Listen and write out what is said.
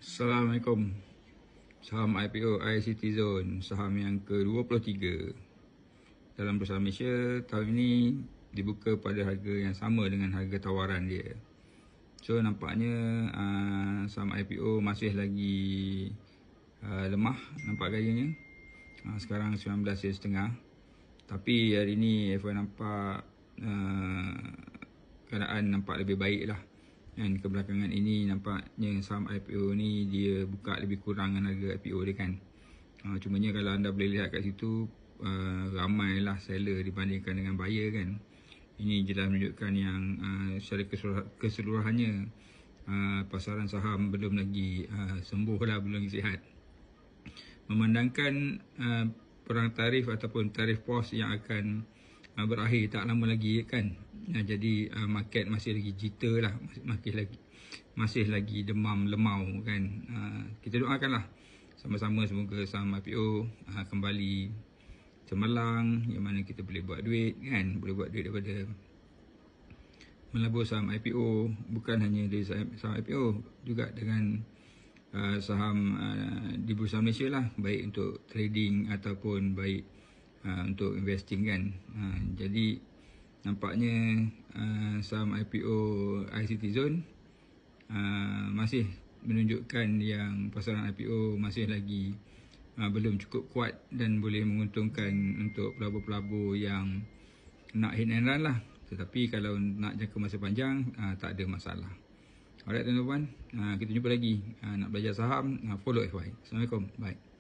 Assalamualaikum. Saham IPO iCitizen, saham yang ke-23 dalam Bursa Malaysia tahun ini dibuka pada harga yang sama dengan harga tawaran dia. So nampaknya saham IPO masih lagi lemah nampak gayanya. Sekarang 19.5. Tapi hari ini FY nampak keadaan nampak lebih baik lah. Dan kebelakangan ini nampaknya saham IPO ni dia buka lebih kurang dengan harga IPO dia kan. Cumanya kalau anda boleh lihat kat situ ramailah seller dibandingkan dengan buyer kan. Ini jelas menunjukkan yang secara keseluruhannya pasaran saham belum lagi sembuh lah, belum lagi sihat. Memandangkan perang tarif ataupun tarif pos yang akan berakhir tak lama lagi kan. Jadi market masih lagi jita lah, masih lagi demam lemau kan. Kita doakanlah sama-sama semoga saham IPO kembali cemerlang, yang mana kita boleh buat duit kan, boleh buat duit daripada melabur saham IPO. Bukan hanya dari saham IPO, juga dengan saham di Bursa Malaysia lah, baik untuk trading ataupun baik untuk investing kan. Jadi nampaknya saham IPO iCitizen masih menunjukkan yang pasaran IPO masih lagi belum cukup kuat dan boleh menguntungkan untuk pelabur-pelabur yang nak hit and run lah. Tetapi kalau nak jangka masa panjang tak ada masalah. Alright tuan-tuan, kita jumpa lagi. Nak belajar saham, follow FY. Assalamualaikum, bye.